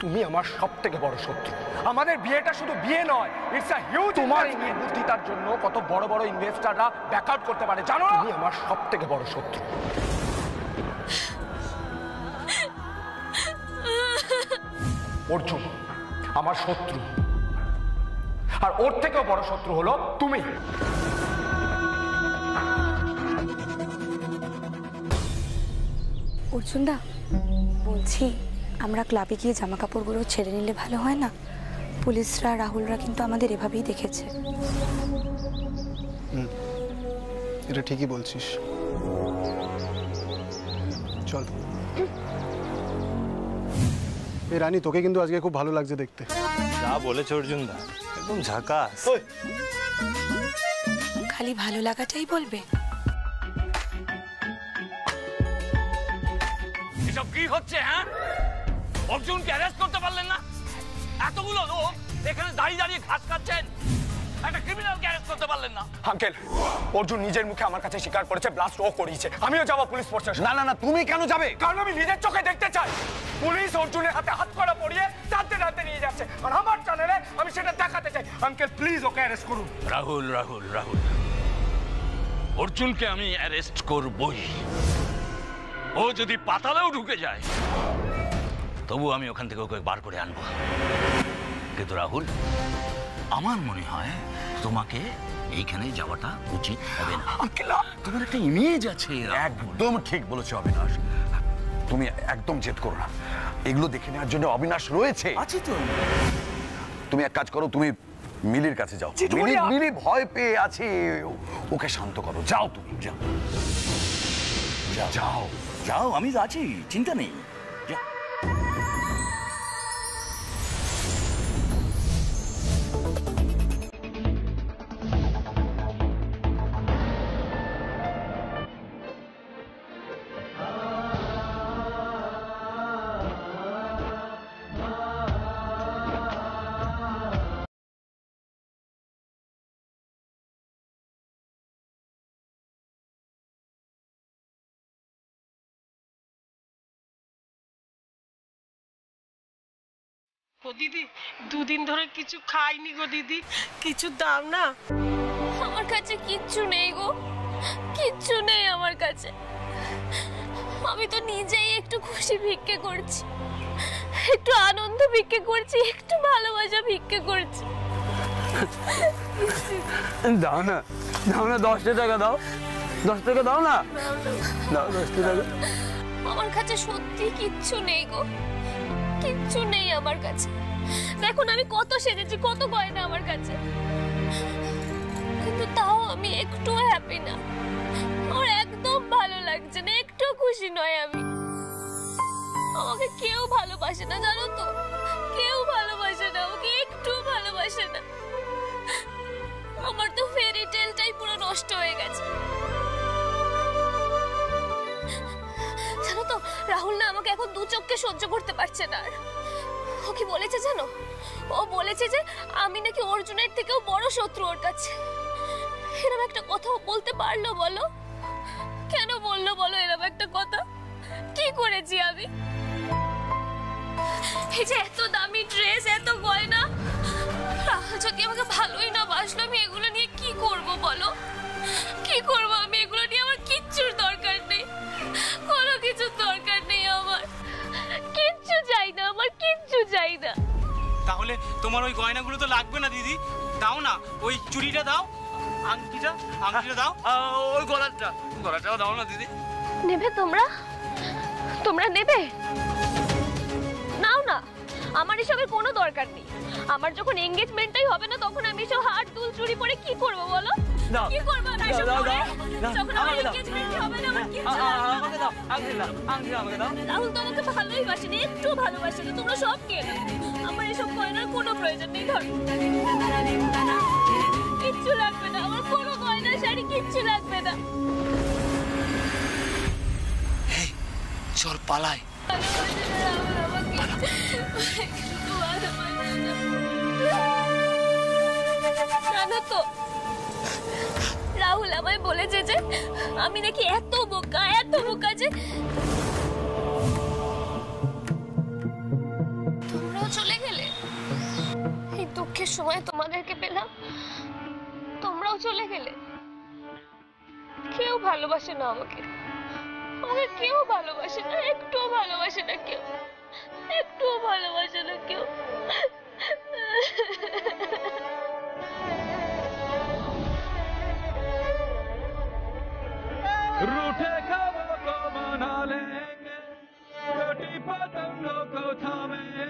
তুমি আমার সবথেকে বড় শত্রু। আমাদের বিয়েটা শুধু বিয়ে নয়, ইটস আ হিউজ। তোমার এই নির্বুদ্ধিতার জন্য কত বড় বড় ইনভেস্টররা ব্যাকআউট করতে পারে জানো? তুমি আমার সবথেকে বড় শত্রু। অর্জুন আমার শত্রু, আর ওর থেকেও বড় শত্রু হলো তুমি। অর্জুনদা বলছি, আমরা ক্লাবে গিয়ে জামা কাপড়গুলো ছেড়ে নিলে ভালো হয় না? পুলিশরা, রাহুলরা কিন্তু আমাদের এভাবেই দেখেছে। এটা ঠিকই বলছিস, চল। এই রানী, তোকে কিন্তু আজকে খুব ভালো লাগছে দেখতে। যা বলেছ অর্জুনদা, একদম ঝাকাস। খালি ভালো লাগাটাই বলবে? এসব কি হচ্ছে? হ্যাঁ, অর্জুনকে অ্যারেস্ট করতে পারলেন না? এতগুলো লোক এখানে দাঁড়িয়ে দাঁড়িয়ে ঘাস খাচ্ছেন, একটা ক্রিমিনালকে অ্যারেস্ট করতে পারলেন না? আঙ্কেল, অর্জুন নিজের মুখে আমার কাছে স্বীকার করেছে ব্লাস্ট ও করিয়েছে। আমিও যাবো পুলিশ ফোর্সে। না না না, তুমি কেন যাবে? কারণ আমি নিজের চোখে দেখতে চাই পুলিশ অর্জুনের হাতে হাত করা পরিয়ে টানতে টানতে নিয়ে যাচ্ছে, আর আমার চ্যানেলে আমি সেটা দেখাতে চাই। আঙ্কেল প্লিজ ওকে অ্যারেস্ট করুন। রাহুল রাহুল রাহুল, অর্জুনকে আমি অ্যারেস্ট করবই। ও যদি পাতালেও ঢুকে যায় তবু আমি ওখান থেকে ওকে বার করে আনবো। কিন্তু রাহুল, আমার মনে হয় তোমাকে এইখানে যাওয়াটা উচিত হবে না। তোমার একটা ইমেজ আছে। একদম ঠিক বলেছো অবিনাশ, তুমি একদম জেদ করো না। এগুলো দেখে নেওয়ার জন্য অবিনাশ রয়েছে। আছে তো। তুমি এক কাজ করো, তুমি মিলির কাছে যাও। মিলি ভয় পেয়ে আছে, ওকে শান্ত করো। যাও, তুমি যাও যাও যাও, আমি আছি, চিন্তা নেই। ও দিদি, দুদিন ধরে কিছু খাইনি গো দিদি, কিছু দাও না। আমার কাছে কিচ্ছু নেই গো, কিচ্ছু নেই আমার কাছে। আমি তো নিজেই একটু খুশি ভিক্ষে করছি, একটু আনন্দ ভিক্ষে করছি, একটু ভালোবাসা ভিক্ষে করছি। দাও না, দাও না, 10 টাকা দাও, 10 টাকা দাও না, দাও 10 টাকা। আমার কাছে সত্যি কিচ্ছু নেই গো, কিচ্ছু নেই আমার কাছে। দেখুন আমি কত সেজেছি, কত গয়না আমার কাছে, কিন্তু তাও আমি একটু হ্যাপি না। আমার একদম ভালো লাগছে না, একটু খুশি নয় আমি। আমাকে কেউ ভালোবাসে না জানো তো, কেউ ভালোবাসে না আমাকে, একটু ভালোবাসে না। আমার তো ফেরি টেলটাই পুরো নষ্ট হয়ে গেছে জানো তো। রাহুল না আমাকে এখন দু চোখকে সহ্য করতে পারছে না। ও কি বলেছে জানো? ও বলেছে যে আমি নাকি অর্জুনের থেকেও বড় শত্রু ওর কাছে। এরকম একটা কথা বলতে পারলো বলো? কেন বললো বলো এরকম একটা কথা? কি করেছি আমি? এই যে এত দামি ড্রেস, এত গয়না, যদি আমাকে ভালোই না বাসলো, আমি এগুলো নিয়ে কি করব বলো? কি করব আমি এগুলো নিয়ে? আমার কিচ্ছুর দরকার নেই, কোনো কিছুর দরকার নেই আমার, কিচ্ছু চাই না আমার, কিচ্ছু চাই না। তাহলে তোমার ওই গয়নাগুলো তো লাগবে না দিদি, দাও না, ওই চুড়িটা দাও, আংটিটা দাও, ওই গলাটাও দাও না দিদি। নেবে তোমরা? তোমরা নেবে? নাও না, আমার এসবের কোনো দরকার নেই। আমার যখন এনগেজমেন্টটাই হবে না তখন আমি এসব হার দুল চুরি পরে কি করব বলো? কি করব না এসব পরে? যখন আমার এনগেজমেন্টই হবে না আমার কি আমাকে দাও, আংটি আমাকে দাও। রাহুল তো আমাকে ভালোই বাসেনি, একটু ভালোবাসে না। তোমরা সব নিয়ে নাও, আমার এসব গয়নার কোনো প্রয়োজন নেই। ধর, কিচ্ছু লাগবে না আমার, কোনো গয়না শাড়ি কিচ্ছু লাগবে না। চল পালাই। জানো তো রাহুল আমায় বলেছে যে আমি নাকি এত বোকা যে তোমরা সময় তোমাদেরকে পেলাম তোমরাও চলে গেলে। কেউ ভালোবাসে না আমাকে, আমাকে কেউ ভালোবাসে না, একটুও ভালোবাসে না কেউ, একটুও ভালোবাসে না কেউ। रूठे ख्वाबों को मना लेंगे, टूटी पतंगों को थामेंगे।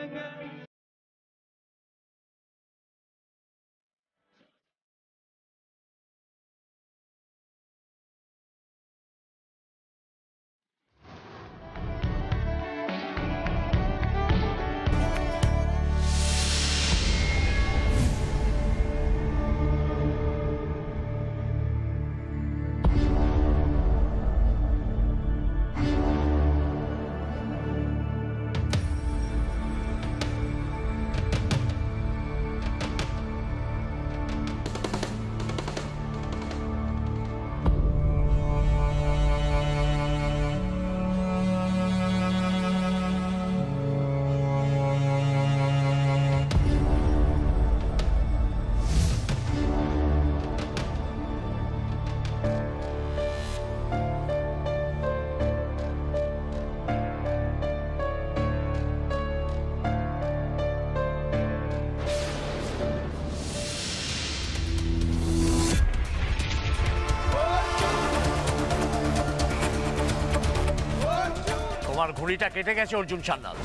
তোমার ঘুড়িটা কেটে গেছে Arjun Sanyal.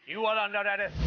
You are under arrest.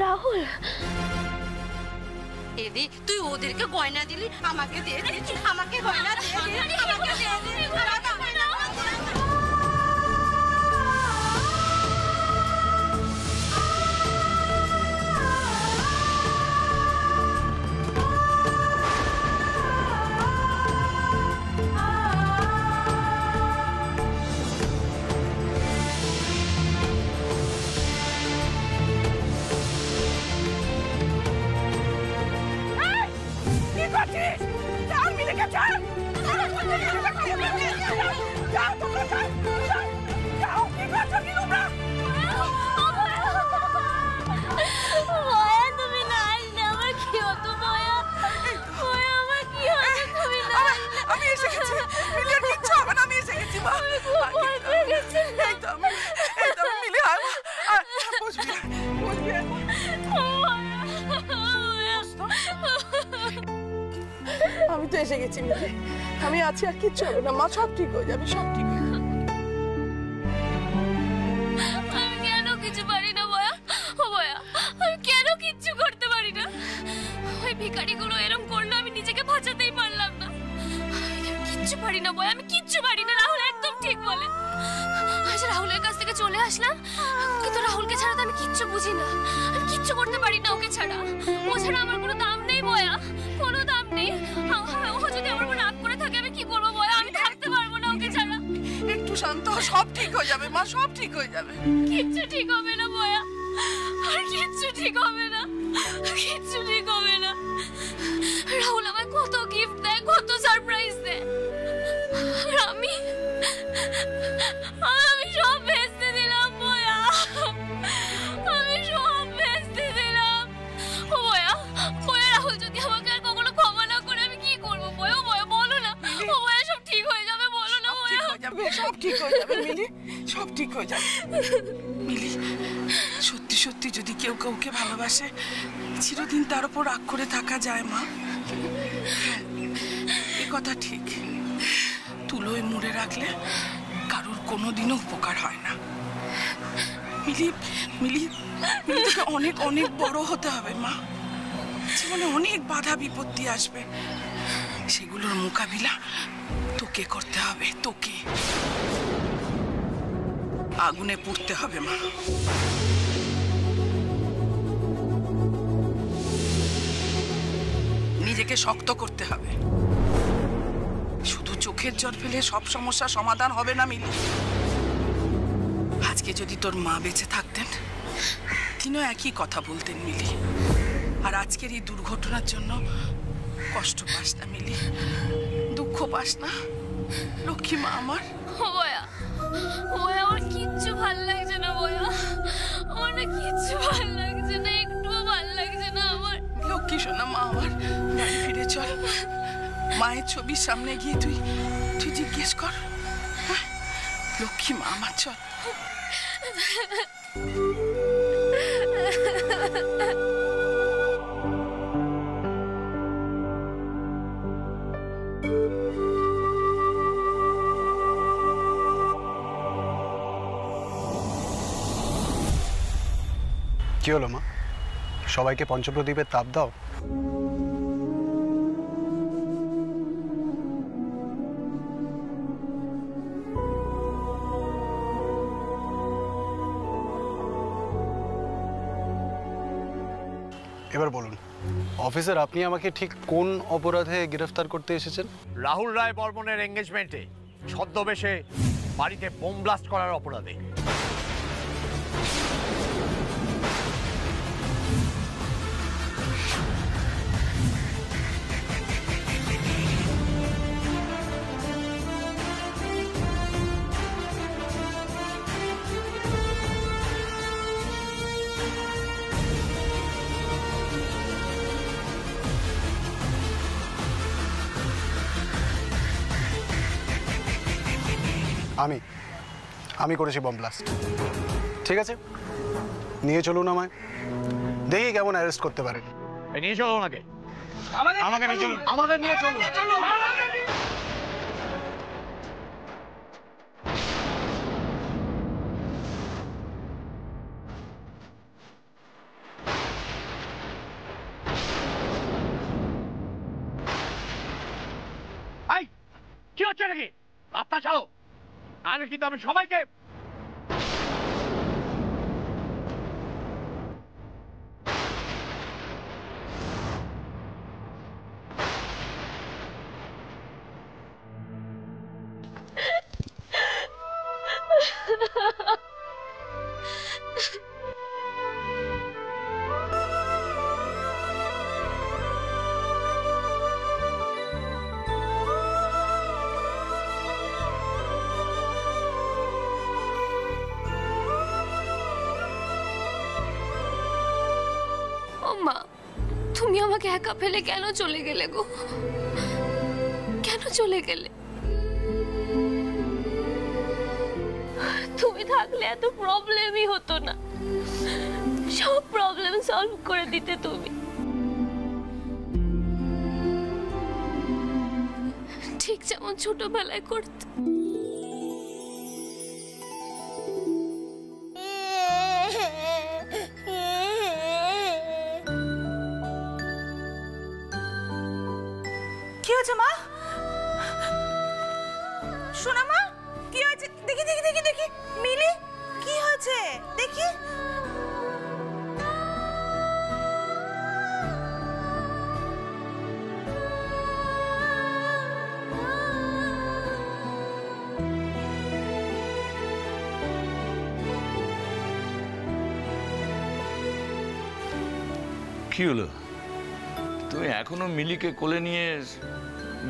Rahul, এদি তুই ওদেরকে গয়না দিলি, আমাকে দিয়ে দে, আমাকে গয়না দিয়ে দে, আমাকে দিয়ে দে। আমি তো এসে গেছি মিলি, আমি আছি, আর কিচ্ছু হবে না মা, সব ঠিক হয়ে যাবে, সব ঠিক হয়ে যাবে। আমি কেন কিছু পারি না বয়া? ও বয়া, আমি কেন কিচ্ছু করতে পারি না? ওই ভিখারিগুলো এরকম করলো, আমি নিজেকে বাঁচাতেই পারলাম না। আমি কিচ্ছু পারি না বয়া, আমি কিচ্ছু পারি না। রাহুল একদম ঠিক বলে। আজ রাহুলের কাছ থেকে চলে আসলাম, কিন্তু রাহুলকে ছাড়া তো আমি কিচ্ছু বুঝি না, আমি কিচ্ছু করতে পারি না ওকে ছাড়া। ও ছাড়া আমার কোনো দাম নেই বয়া, কোনো দাম নেই। ও যদি আমার উপর রাগ করে থাকে আমি কি করবো বয়া? আমি থাকতে পারবো না ওকে ছাড়া। একটু শান্ত হ, সব ঠিক হয়ে যাবে মা, সব ঠিক হয়ে যাবে। কিচ্ছু ঠিক হবে না বয়া, আর কিচ্ছু ঠিক হবে না, কিচ্ছু ঠিক হবে না। রাহুল আমায় কত গিফট দেয়, কত সারপ্রাইজ দেয়, আর আমি সব ভেস্তে দিলাম বয়া, আমি সব ভেস্তে দিলাম। ও বয়া, বয়া রাহুল যদি আমাকে আর কখনো ক্ষমা না করে আমি কি করবো বয়া? বয়া বলো না, ও বয়া সব ঠিক হয়ে যাবে, বলো না বয়া। সব ঠিক হয়ে যাবে মিলি, সব ঠিক হয়ে যাবে মিলি। সত্যি সত্যি যদি কেউ কাউকে ভালোবাসে চিরদিন তার উপর রাগ করে থাকা যায় মা। হ্যাঁ, এ কথা ঠিক। তুলোয় মুড়ে রাখলে কারোর কোনোদিনও উপকার হয় না। মিলি মিলি মিলি তোকে অনেক অনেক বড় হতে হবে মা। জীবনে অনেক বাধা বিপত্তি আসবে, সেগুলোর মোকাবিলা তোকে করতে হবে। তোকে আগুনে পুড়তে হবে মা। নিজেকে শক্ত করতে হবে। শুধু চোখের জল ফেলে সব সমস্যা সমাধান হবে না মিলি। আজকে যদি তোর মা বেঁচে থাকতেন তিনিও একই কথা বলতেন মিলি। আর আজকের এই দুর্ঘটনার জন্য কষ্ট পাস না মিলি, দুঃখ পাস না লক্ষ্মী মা আমার। বয়া বয়া আমার কিচ্ছু ভাল লাগছে না বয়া, আমার না কিচ্ছু ভাল লাগছে না, একটুও ভাল লাগছে না আমার। লক্ষ্মী শোনা মা আমার, বাড়ি ফিরে চল। মায়ের ছবির সামনে গিয়ে তুই জিজ্ঞেস কর, লক্ষ্মী মা আমার, চল। কি হলো মা, সবাইকে পঞ্চপ্রদীপের তাপ দাও। এবার বলুন অফিসার, আপনি আমাকে ঠিক কোন অপরাধে গ্রেফতার করতে এসেছেন? রাহুল রায় বর্মনের এঙ্গেজমেন্টে ছদ্মবেশে বাড়িতে বোম ব্লাস্ট করার অপরাধে। আমি করেছি বম ব্লাস্ট। ঠিক আছে, নিয়ে চলুন আমায়, দেখি কেমন অ্যারেস্ট করতে পারেন। নিয়ে চলো ওনাকে, আমাকে নিয়ে চলুন, আমাকে নিয়ে চলুন। কি হচ্ছে নাকি? রাস্তা ছাড়ো, আরে কিন্তু আমি সবাইকে। মা, তুমি আমাকে একা ফেলে কেন চলে গেলে গো? কেন চলে গেলে? তুমি থাকলে এত প্রবলেমই হতো না, সব প্রবলেম সলভ করে দিতে তুমি। ঠিক যেমন ছোটবেলায় করতে। কি হয়েছে মা? শোনা মা, কি হয়েছে? দেখি দেখি দেখি দেখি মিলি, কি হয়েছে দেখি। কি হলো? তুমি এখনো মিলিকে কোলে নিয়ে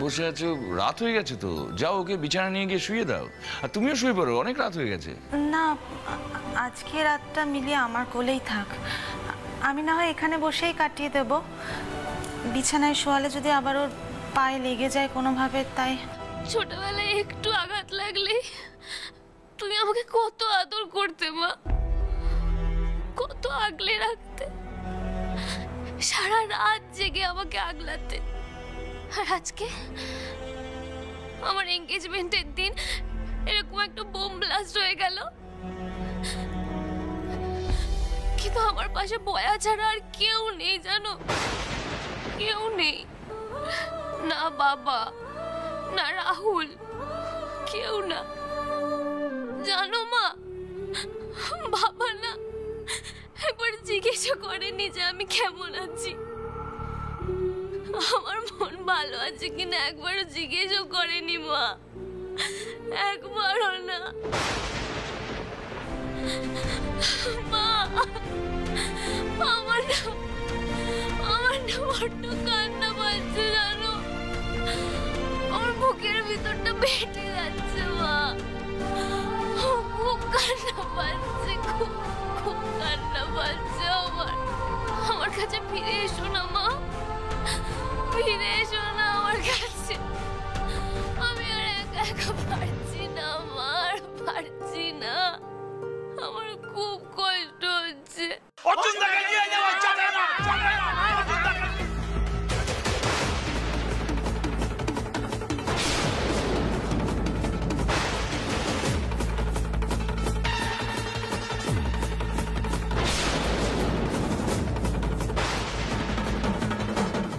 বসে আছো? রাত হয়ে গেছে তো, যাও ওকে বিছানা নিয়ে গিয়ে শুয়ে দাও। আর তুমিও শুয়ে পড়ো, অনেক রাত হয়ে গেছে। না, আজকে রাতটা মিলি আমার কোলেই থাক, আমি না হয় এখানে বসেই কাটিয়ে দেব। বিছানায় শোয়ালে যদি আবার ওর পায়ে লেগে যায় কোনোভাবে, তাই। ছোটবেলায় একটু আঘাত লাগলে তুমি আমাকে কত আদর করতে মা, কত আগলে রাখতে, সারা রাত জেগে আমাকে আগলাতে। আর আজকে আমার এনগেজমেন্টের দিন এরকম একটা বোম ব্লাস্ট হয়ে গেল, কিন্তু আমার পাশে বয়া ছাড়া আর কেউ নেই জানো, কেউ নেই। না বাবা, না রাহুল, কেউ না। জানো মা, বাবা না একবার জিজ্ঞাসা করেনি যে আমি কেমন আছি, আমার মন ভালো আছে কিনা একবারও জিজ্ঞেসও করেনি মা, একবারও না। মা, আমার না বড্ড কান্না পাচ্ছে জানো, আমার বুকের ভিতরটা ফেটে যাচ্ছে মা, খুব কান্না পাচ্ছে, খুব কান্না পাচ্ছে আমার কাছে ফিরে এসো না মা, ফিরে এসো না আমার কাছে, আমি আর একা একা পারছি না মা, আর পারছি না, আমার খুব কষ্ট হচ্ছে।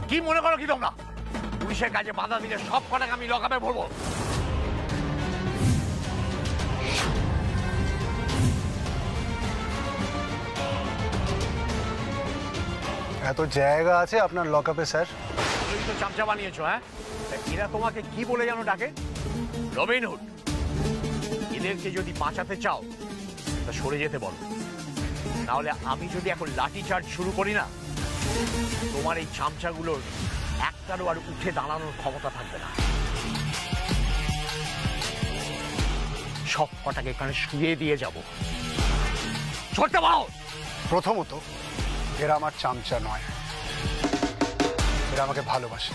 কি মনে করো কি তোমরা? পুলিশের কাজে বাধা দিলে সব কটাকে আমি লকআপে ভরবো? এত জায়গা আছে আপনার লকআপে স্যার? তুমি তো চামচা বানিয়েছো। হ্যাঁ, এরা তোমাকে কি বলে জানো ডাকে? রবিনহুড। এদেরকে যদি বাঁচাতে চাও তা সরে যেতে বলো, নাহলে আমি যদি এখন লাঠি চার্জ শুরু করি না, তোমার এই চামচাগুলোর একটারও আর উঠে দাঁড়ানোর ক্ষমতা থাকবে না। সব কটাকে এখানে শুয়ে দিয়ে যাব। ছড়তে পারো। প্রথমত এরা আমার চামচা নয়, এরা আমাকে ভালোবাসে।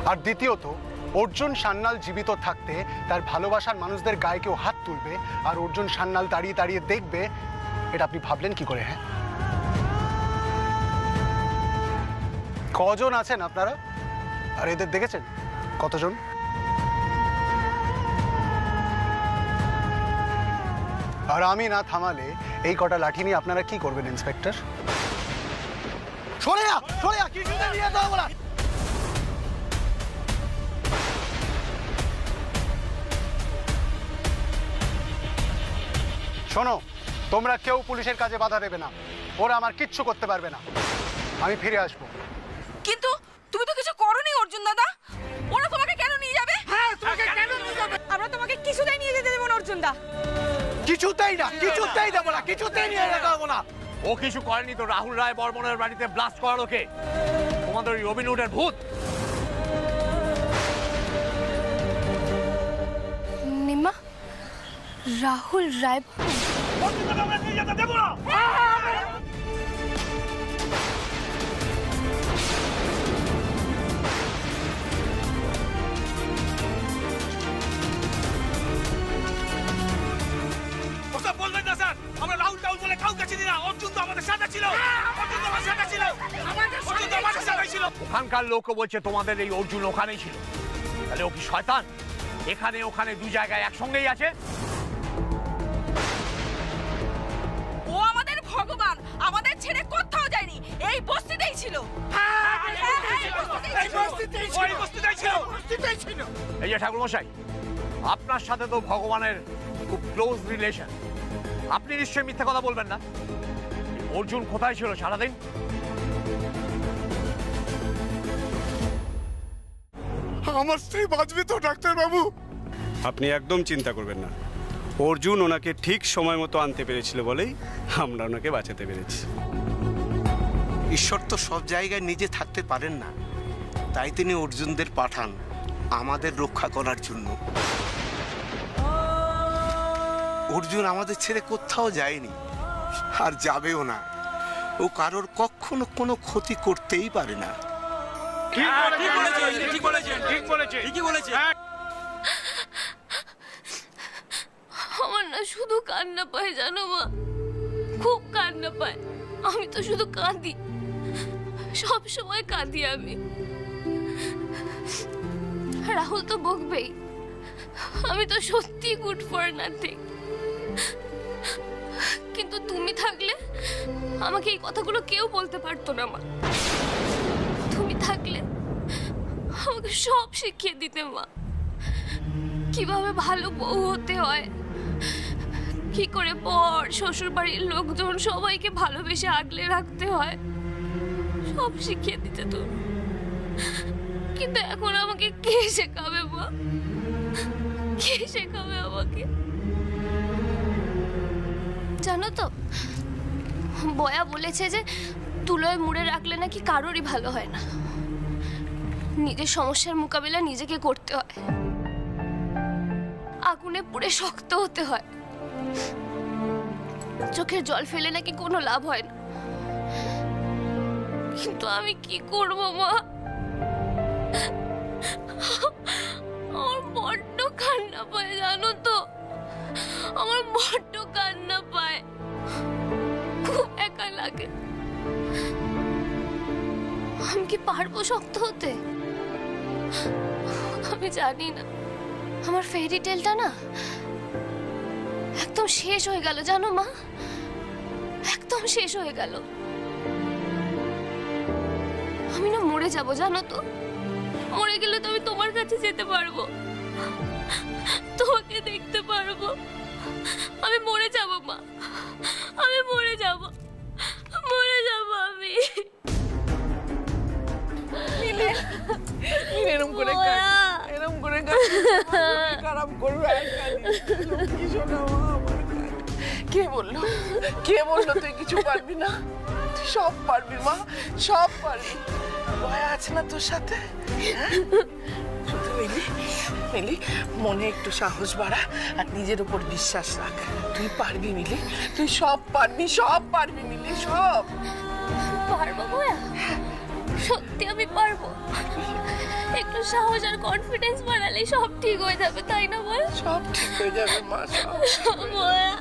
আর দ্বিতীয়ত, অর্জুন সান্যাল জীবিত থাকতে তার ভালোবাসার মানুষদের গায়ে কেউ হাত তুলবে আর অর্জুন সান্যাল দাঁড়িয়ে দাঁড়িয়ে দেখবে, এটা আপনি ভাবলেন কি করে? হ্যাঁ, কজন আছেন আপনারা? আর এদের দেখেছেন কতজন? আর আমি না থামালে এই কটা লাঠি নিয়ে আপনারা কি করবেন ইন্সপেক্টর? সরে যা, সরে যা, কিছুতে নিয়ে যাও বলা। শোনো, তোমরা কেউ পুলিশের কাজে বাধা দেবে না, ওরা আমার কিচ্ছু করতে পারবে না, আমি ফিরে আসবো। কিন্তু তুমি তো কিছু করোনি অর্জুন দাদা, ওরা তোমাকে কেন নিয়ে যাবে? হ্যাঁ, তোমাকে কেন নিয়ে যাবে? আমরা তোমাকে কিছুতেই নিয়ে যেতে দেব না অর্জুন দা। কিছুতেই না, কিছুতেই দেবো না, কিছুতেই নিয়ে যেতে দেবো না। ও কিছু করেনি তো রাহুল রায় বর্মনের বাড়িতে ব্লাস্ট করার ওকে, তোমাদের ওই রবিনহুডের ভূত। নিম্মা, রাহুল রায় নিয়ে যেতে দেবো না। বলবেন না স্যার, আমরা রাহুল টাহুল বলে কাউকে চিনি না। অর্জুন তো আমাদের সাথে ছিল, অর্জুন তো আমার সাথে ছিল, অর্জুন তো আমার সাথে ছিল। ওখানকার লোকও বলছে তোমাদের এই অর্জুন ওখানেই ছিল। তাহলে ও কি শয়তান? এখানে ওখানে দু জায়গায় একসঙ্গেই আছে। ও আমাদের ভগবান, আমাদের ছেড়ে কোথাও যায়নি, এই বস্তিতেই ছিল। এই যে ঠাকুর মশাই, আপনার সাথে তো ভগবানের খুব ক্লোজ রিলেশন, আপনি নিশ্চয়ই মিথ্যা কথা বলবেন না। অর্জুন কোথায় ছিল সারাদিন? আমার স্ত্রী বাঁচবে তো ডাক্তার বাবু? আপনি একদম চিন্তা করবেন না, অর্জুন ওনাকে ঠিক সময় মতো আনতে পেরেছিল বলেই আমরা ওনাকে বাঁচাতে পেরেছি। ঈশ্বর তো সব জায়গায় নিজে থাকতে পারেন না, তাই তিনি অর্জুনদের পাঠান আমাদের রক্ষা করার জন্য। অর্জুন আমাদের ছেড়ে কোথাও যায়নি, আর যাবেও না। ও কারোর কখনো কোনো ক্ষতি করতেই পারে না। আমার না শুধু কান্না পায় জানো মা, খুব কান্না পায়। আমি তো শুধু কাঁদি, সব সময় কাঁদি আমি। রাহুল তো বকবেই, আমি তো সত্যি গুড ফর নাথিং। কিন্তু তুমি থাকলে আমাকে এই কথাগুলো কেউ বলতে পারতো না মা। তুমি থাকলে আমাকে সব শিখিয়ে দিতে মা, কিভাবে ভালো বউ হতে হয়, কি করে পর শ্বশুর বাড়ির লোকজন সবাইকে ভালোবেসে আগলে রাখতে হয়, সব শিখিয়ে দিতে তো। কিন্তু এখন আমাকে কে শেখাবে মা? কে শেখাবে আমাকে? জানো তো, বয়া বলেছে যে তুলোয় মুড়ে রাখলে নাকি কারোরই ভালো হয় না, নিজের সমস্যার মোকাবিলা নিজেকে করতে হয়, আগুনে পুড়ে শক্ত হতে হয়, চোখের জল ফেলে নাকি কোনো লাভ হয় না। কিন্তু আমি কি করব মা? আমার বড্ড কান্না পায় জানো তো, আমার বড্ড কান্না পায়, খুব একা লাগে। আমি কি পারবো শক্ত হতে? আমি জানি না। আমার ফেরি টেলটা না একদম শেষ হয়ে গেল জানো মা, একদম শেষ হয়ে গেল। আমি না মরে যাব জানো তো, মরে গেলে তো আমি তোমার কাছে যেতে পারবো, তোমাকে দেখতে পারবো। আমি মরে যাব মা, আমি মরে যাব, মরে যাব আমি। এরম করে এরম করে খারাপ করবে। কে বললো, কে বললো তুই কিছু পারবি না? তুই সব পারবি মা, সব পারবি। ভয় আছে না তোর সাথে? শুধু মিলি মনে একটু সাহস বাড়া আর নিজের উপর বিশ্বাস রাখ। তুই পারবি মিলি, তুই সব পারবি, সব পারবি মিলি, সব পারবো বয়া, সত্যি আমি পারবো। একটু সাহস আর কনফিডেন্স বাড়ালে সব ঠিক হয়ে যাবে, তাই না বল? সব ঠিক হয়ে যাবে মা, সব বয়া।